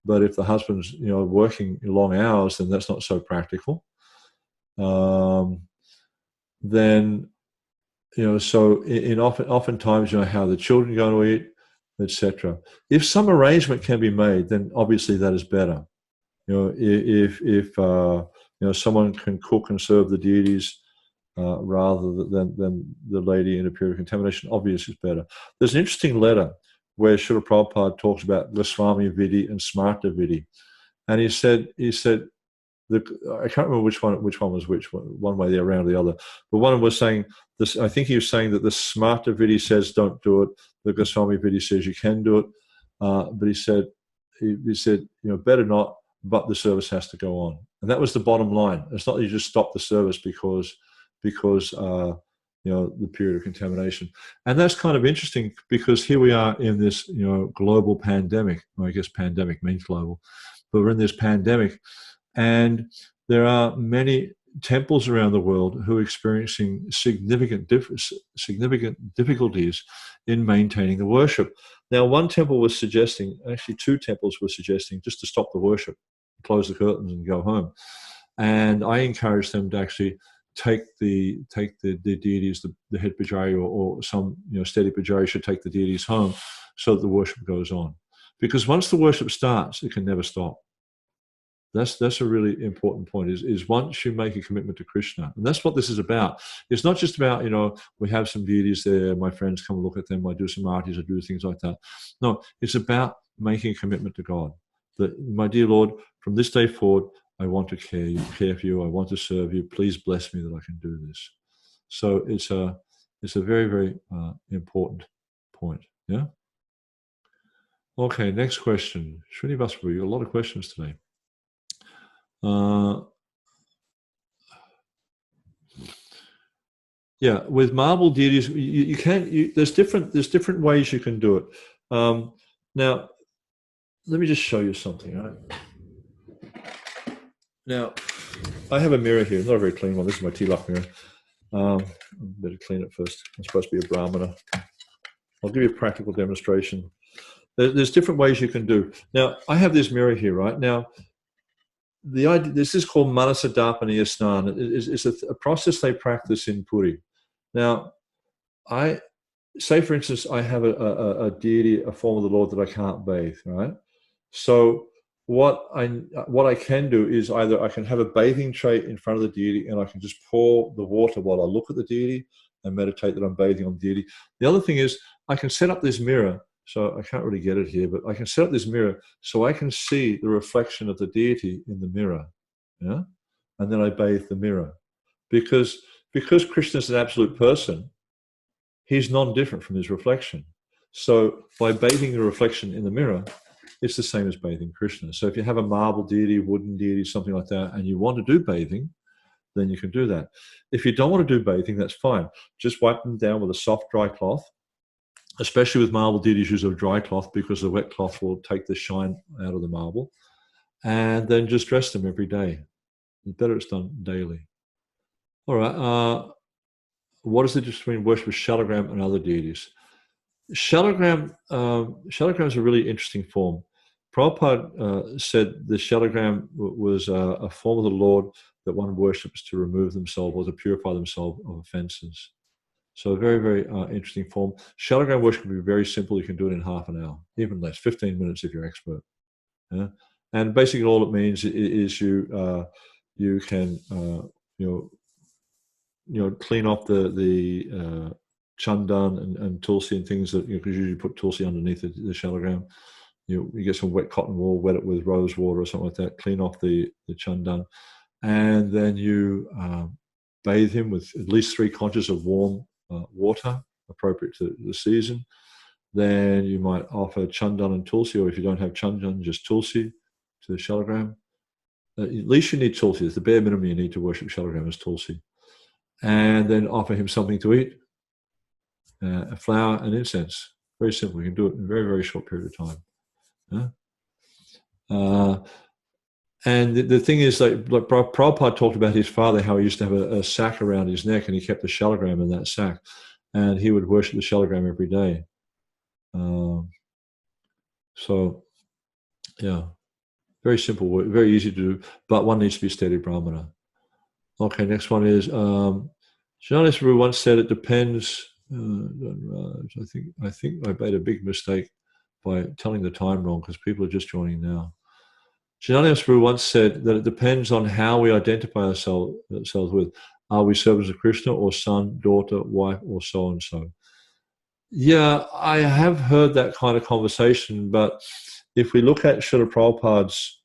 But if the husband's working long hours, then that's not so practical. Then so oftentimes how the children are going to eat, etc. If some arrangement can be made, then obviously that is better. If someone can cook and serve the deities rather than the lady in a period of contamination, obviously it's better. There's an interesting letter where Srila Prabhupada talks about Goswami Vidi and Smarta Vidi, and he said I can't remember which one was which, one way around or the other, but one was saying this. I think he was saying that the Smarta Vidi says don't do it, the Goswami Vidi says you can do it, but he said better not, but the service has to go on. And that was the bottom line. It's not that you just stop the service because the period of contamination. And that's kind of interesting because here we are in this, global pandemic. Well, I guess pandemic means global, but we're in this pandemic, and there are many temples around the world who are experiencing significant difficulties in maintaining the worship. Now, one temple was suggesting, actually 2 temples were suggesting, just to stop the worship, close the curtains and go home. And I encouraged them to actually take the deities, the head pujari or some steady pujari should take the deities home so that the worship goes on. Because once the worship starts, it can never stop. That's a really important point, is once you make a commitment to Krishna, and that's what this is about. It's not just about, we have some deities there, my friends come and look at them, I do some artis, I do things like that. No, it's about making a commitment to God. That, my dear Lord, from this day forward, I want to care for you, I want to serve you, please bless me that I can do this. So it's a very, very important point. Yeah? Okay, next question. Srinivas, you got a lot of questions today. Yeah, with marble deities, you can't. There's different ways you can do it. Now, let me just show you something. Right? Now, I have a mirror here. Not a very clean one. This is my tilak mirror. I better clean it first. I'm supposed to be a brahmana. I'll give you a practical demonstration. There's different ways you can do. Now, I have this mirror here, right? Now, the idea, this is called Manasa Darpaniya Snan. It's a process they practice in Puri. Now, I say, for instance, I have a deity, a form of the Lord that I can't bathe, right? So what I can do is either I can have a bathing tray in front of the deity and I can just pour the water while I look at the deity and meditate that I'm bathing on the deity. The other thing is I can set up this mirror. So I can't really get it here, but I can set up this mirror so I can see the reflection of the deity in the mirror, yeah? And then I bathe the mirror. Because Krishna is an absolute person, he's non-different from his reflection. So by bathing the reflection in the mirror, it's the same as bathing Krishna. So if you have a marble deity, wooden deity, something like that, and you want to do bathing, then you can do that. If you don't want to do bathing, that's fine. Just wipe them down with a soft, dry cloth. Especially with marble deities, use a dry cloth because the wet cloth will take the shine out of the marble, and then just dress them every day. It's better it's done daily. All right. What is the difference between worship of shalagram and other deities? Shalagram is a really interesting form. Prabhupada said the shalagram was a form of the Lord that one worships to remove themselves or to purify themselves of offenses. So a very, very interesting form. Shalagram worship can be very simple. You can do it in half an hour, even less, 15 minutes if you're expert. Yeah? And basically all it means is you can clean off the chandan and tulsi and things that because you usually put tulsi underneath the shalagram. You get some wet cotton wool, wet it with rose water or something like that. Clean off the chandan, and then you bathe him with at least 3 conches of warm water, appropriate to the season. Then you might offer chandan and tulsi, or if you don't have chandan, just tulsi to the shalagram. At least you need tulsi. It's the bare minimum you need to worship shalagram is tulsi. And then offer him something to eat, a flower and incense. Very simple. You can do it in a very, very short period of time. And the thing is, like Prabhupada talked about his father, how he used to have a sack around his neck and he kept the shalagram in that sack. And he would worship the shalagram every day. So, yeah, very simple work, very easy to do, but one needs to be a steady brahmana. Okay, next one is, Jnaneshwaru once said it depends, I think I made a big mistake by telling the time wrong because people are just joining now. Jnaneshwaru once said that it depends on how we identify ourselves with. Are we servants of Krishna or son, daughter, wife, or so-and-so? Yeah, I have heard that kind of conversation, but if we look at Srila Prabhupada's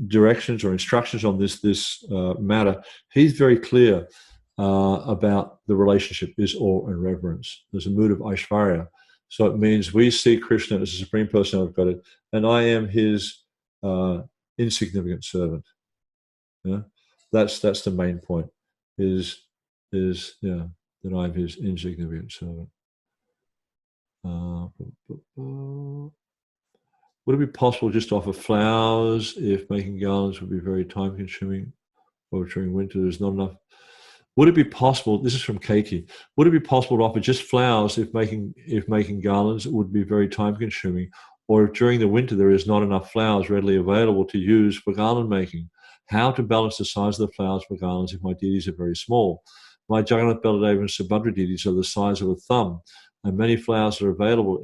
directions or instructions on this matter, he's very clear about the relationship is awe and reverence. There's a mood of Aishvarya. So it means we see Krishna as the Supreme Personality of Godhead, and I am his insignificant servant. Yeah? That's the main point, is that I'm his insignificant servant. Would it be possible just to offer flowers if making garlands would be very time consuming, or during winter there's not enough? Would it be possible, this is from Katie, would it be possible to offer just flowers if making garlands would be very time consuming, or if during the winter there is not enough flowers readily available to use for garland making? How to balance the size of the flowers for garlands if my deities are very small? My Jagannath, Baladev and Subhadra deities are the size of a thumb, and many flowers that are available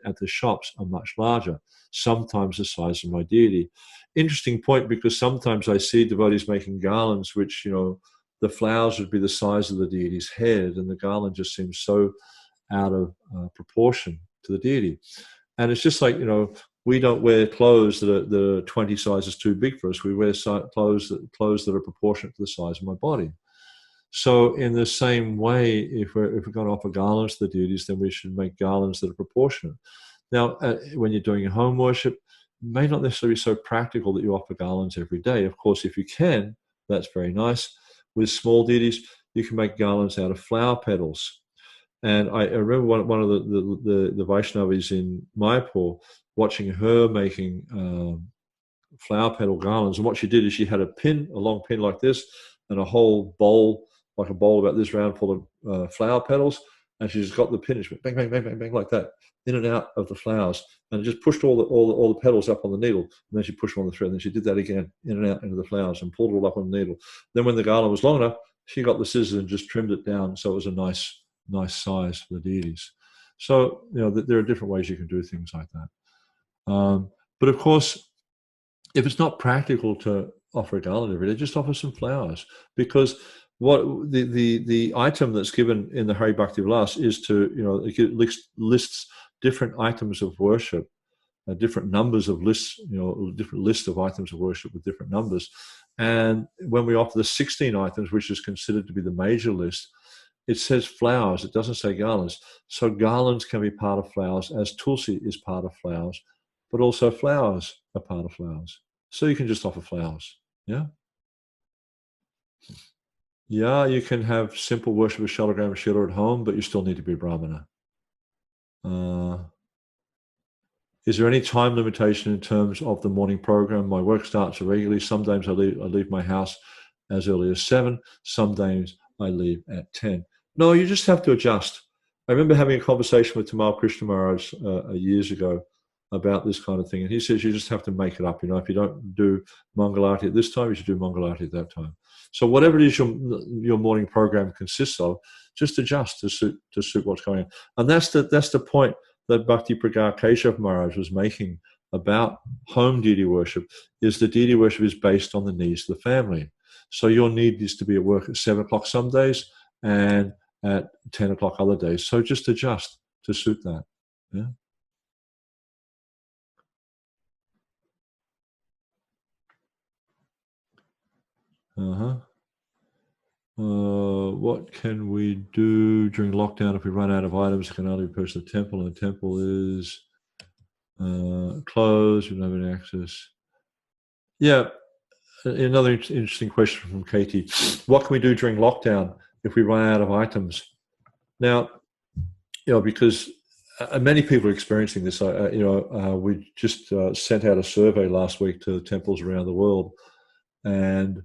at the shops are much larger, sometimes the size of my deity. Interesting point, because sometimes I see devotees making garlands which, the flowers would be the size of the deity's head, and the garland just seems so out of proportion to the deity. And it's just like, we don't wear clothes that are 20 sizes too big for us. We wear clothes that are proportionate to the size of my body. So in the same way, if we're going to offer garlands to the deities, then we should make garlands that are proportionate. Now, when you're doing home worship, it may not necessarily be so practical that you offer garlands every day. Of course, if you can, that's very nice. With small deities, you can make garlands out of flower petals. And I remember one of the Vaishnavas in Mayapur, watching her making flower petal garlands. And what she did is she had a long pin like this, and a whole bowl, like a bowl about this round, full of flower petals. And she just got the pin and she went bang, bang, bang, bang, bang, like that, in and out of the flowers. And just pushed all the petals up on the needle. And then she pushed them on the thread. And then she did that again, in and out into the flowers, and pulled it all up on the needle. Then when the garland was long enough, she got the scissors and just trimmed it down so it was a nice size for the deities. So, there are different ways you can do things like that. But of course, if it's not practical to offer a garland every day, just offer some flowers, because what the item that's given in the Hari Bhakti Vilas is to, it lists different items of worship, different numbers of lists, different lists of items of worship with different numbers. And when we offer the 16 items, which is considered to be the major list, it says flowers, it doesn't say garlands. So garlands can be part of flowers, as Tulsi is part of flowers, but also flowers are part of flowers. So you can just offer flowers, yeah? Yeah, you can have simple worship of Shalagram Shila at home, but you still need to be a Brahmana. Is there any time limitation in terms of the morning program? My work starts irregularly. Some days I leave my house as early as 7. Some days I leave at 10. No, you just have to adjust. I remember having a conversation with Tamal Krishna Maharaj years ago about this kind of thing. And he says you just have to make it up. If you don't do Mangalarti at this time, you should do Mangalarti at that time. So whatever it is your morning program consists of, just adjust to suit what's going on. And that's the point that Bhakti Pragar Keshav Maharaj was making about home deity worship, is the deity worship is based on the needs of the family. So your need is to be at work at 7 o'clock some days and at 10 o'clock other days. So just adjust to suit that. Yeah. What can we do during lockdown if we run out of items? Can only approach the temple, and the temple is closed. We don't have any access. Yeah. Another interesting question from Katie. What can we do during lockdown if we run out of items? Now, because many people are experiencing this. We just sent out a survey last week to temples around the world, and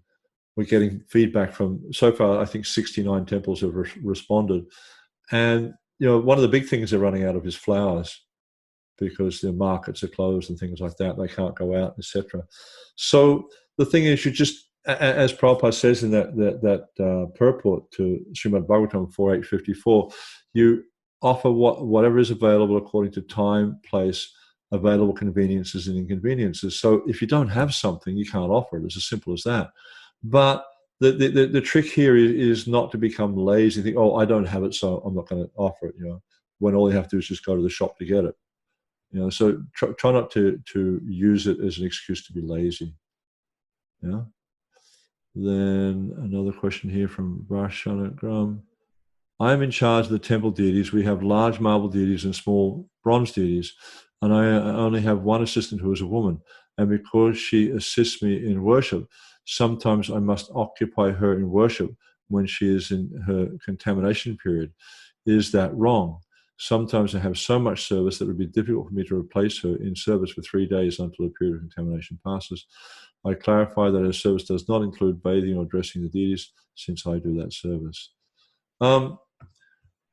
we're getting feedback from, so far, I think 69 temples have responded. And, one of the big things they're running out of is flowers, because their markets are closed and things like that. They can't go out, etc. So the thing is, you just, as Prabhupada says in that purport to Srimad Bhagavatam 4854, you offer whatever is available according to time, place, available conveniences and inconveniences. So if you don't have something, you can't offer it. It's as simple as that. But the trick here is not to become lazy. Think, I don't have it, so I'm not going to offer it. When all you have to do is just go to the shop to get it. So try not to use it as an excuse to be lazy. Yeah. Then another question here from Varshanagram. I am in charge of the temple deities. We have large marble deities and small bronze deities, and I only have one assistant who is a woman. And because she assists me in worship, sometimes I must occupy her in worship, when she is in her contamination period. Is that wrong? Sometimes I have so much service that it would be difficult for me to replace her in service for 3 days until the period of contamination passes. I clarify that her service does not include bathing or dressing the deities, since I do that service.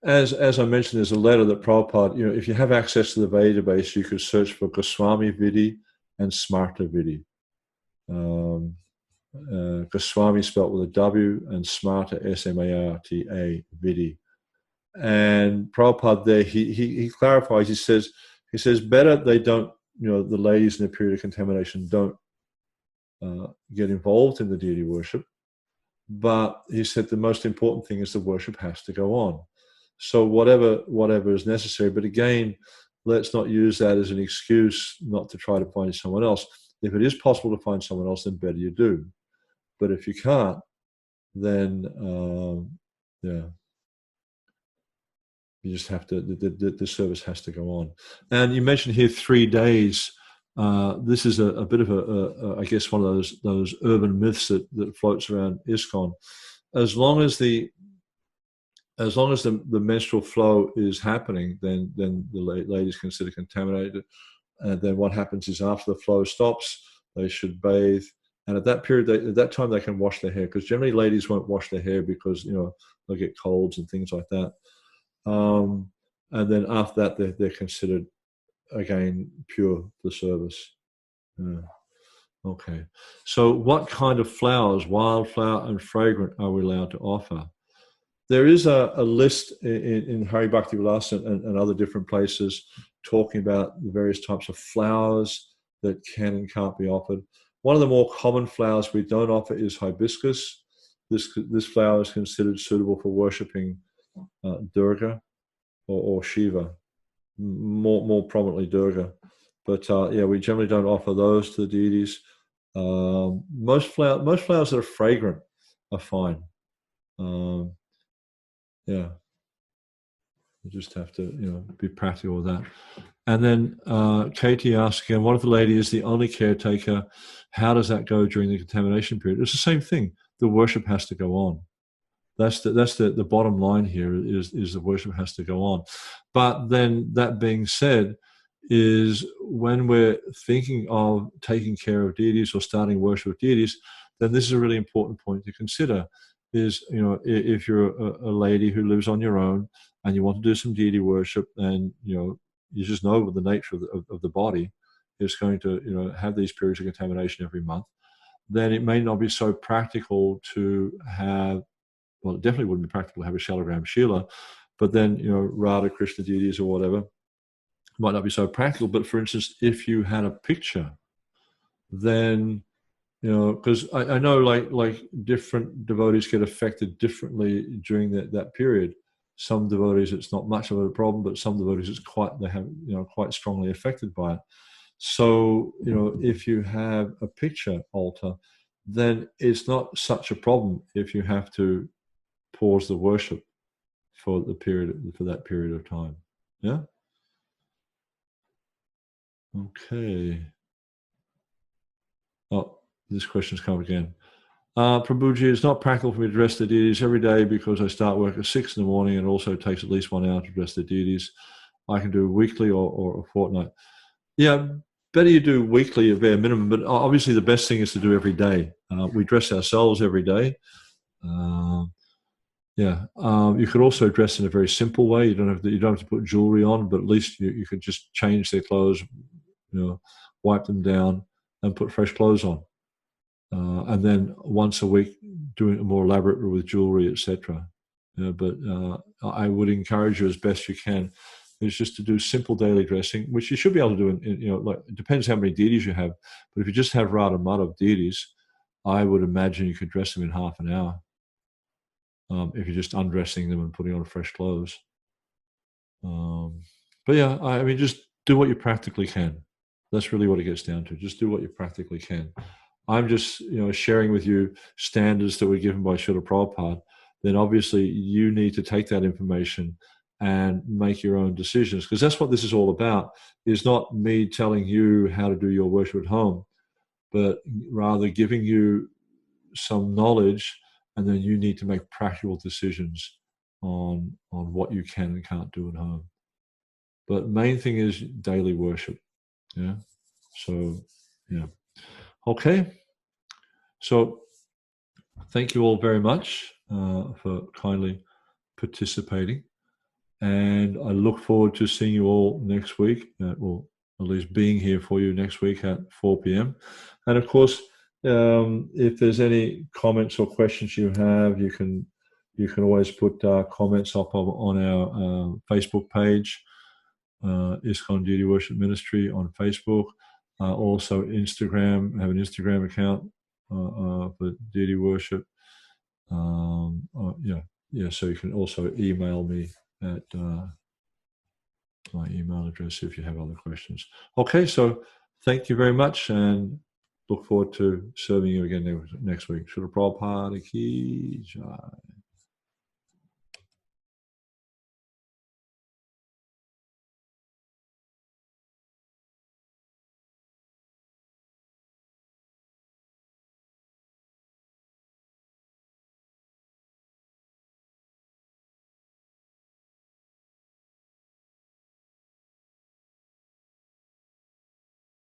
As I mentioned, there's a letter that Prabhupada, if you have access to the database, you could search for Goswami Vidhi and Smarta Vidhi. Goswami spelled with a W and Smarta, Smarta Vidhi. And Prabhupada there, he clarifies, he says better they don't, the ladies in a period of contamination don't get involved in the deity worship. But he said the most important thing is the worship has to go on. So whatever is necessary. But again, let's not use that as an excuse not to try to find someone else. If it is possible to find someone else, then better you do. But if you can't, then you just have to. The service has to go on. And you mentioned here 3 days. This is a bit of I guess one of those urban myths that floats around ISKCON. As long as the menstrual flow is happening, then the ladies consider contaminated. And then what happens is after the flow stops, they should bathe. And at that period, at that time, they can wash their hair, because generally ladies won't wash their hair because they'll get colds and things like that. And then after that, they're considered again pure for service. Yeah. Okay. So what kind of flowers, wildflower and fragrant, are we allowed to offer? There is a list in Hari Bhakti Vilas and other different places talking about the various types of flowers that can and can't be offered. One of the more common flowers we don't offer is hibiscus. This flower is considered suitable for worshipping Durga or Shiva, more prominently Durga. But we generally don't offer those to the deities. Most flowers that are fragrant are fine. You just have to, be practical with that. And then Katie asks again, what if the lady is the only caretaker? How does that go during the contamination period? It's the same thing. The worship has to go on. That's the bottom line here is the worship has to go on. But then that being said, is when we're thinking of taking care of deities or starting worship of deities, then this is a really important point to consider. Is, if you're a lady who lives on your own and you want to do some deity worship, and you just know the nature of the body is going to have these periods of contamination every month, then it may not be so practical to have, well, it definitely wouldn't be practical to have a Shalagram Shila, but then Radha Krishna deities or whatever might not be so practical. But for instance, if you had a picture, then because I know like different devotees get affected differently during that period. Some devotees it's not much of a problem, but some devotees they have quite strongly affected by it. So if you have a picture altar, then it's not such a problem if you have to pause the worship for that period of time. Yeah. Okay. Oh, this question's come again. Prabhuji, it's not practical for me to dress the deities every day because I start work at 6 in the morning and it also takes at least 1 hour to dress the deities. I can do weekly or a fortnight. Yeah, better you do weekly at bare minimum, but obviously the best thing is to do every day. We dress ourselves every day. You could also dress in a very simple way. You don't have to put jewelry on, but at least you could just change their clothes, wipe them down and put fresh clothes on. And then once a week doing it more elaborate with jewelry, etc. But I would encourage you as best you can is just to do simple daily dressing, which you should be able to do it depends how many deities you have. But if you just have Radha Madhav deities, I would imagine you could dress them in half an hour. If you're just undressing them and putting on fresh clothes. But yeah, I mean, just do what you practically can. That's really what it gets down to. Just do what you practically can. I'm just, sharing with you standards that were given by Srila Prabhupada. Then obviously you need to take that information and make your own decisions, because that's what this is all about. Is not me telling you how to do your worship at home, but rather giving you some knowledge and then you need to make practical decisions on what you can and can't do at home. But main thing is daily worship. Yeah. So yeah. Okay. So thank you all very much for kindly participating, and I look forward to seeing you all next week, or at least being here for you next week at 4 p.m. And of course, if there's any comments or questions you have, you can always put comments up on our Facebook page, ISKCON Deity Worship Ministry on Facebook. Also Instagram, I have an Instagram account for Deity Worship. Yeah. So you can also email me at my email address if you have other questions. Okay, so thank you very much, and look forward to serving you again next week. Srila Prabhupada Ki Jai.